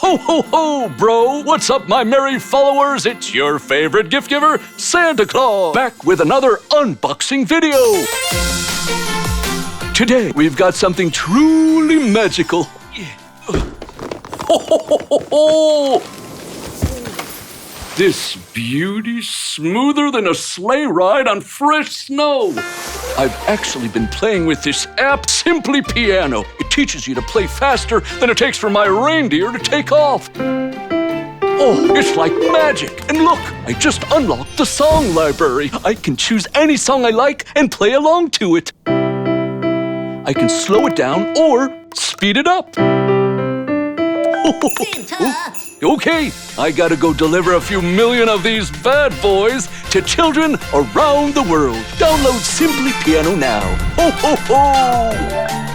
Ho, ho, ho, bro! What's up, my merry followers? It's your favorite gift giver, Santa Claus, back with another unboxing video. Today, we've got something truly magical. Ho, ho, ho, ho, ho! This beauty's smoother than a sleigh ride on fresh snow. I've actually been playing with this app, Simply Piano. It teaches you to play faster than it takes for my reindeer to take off. Oh, it's like magic. And look, I just unlocked the song library. I can choose any song I like and play along to it. I can slow it down or speed it up. Santa! Okay, I gotta go deliver a few million of these bad boys to children around the world. Download Simply Piano now. Ho, ho, ho!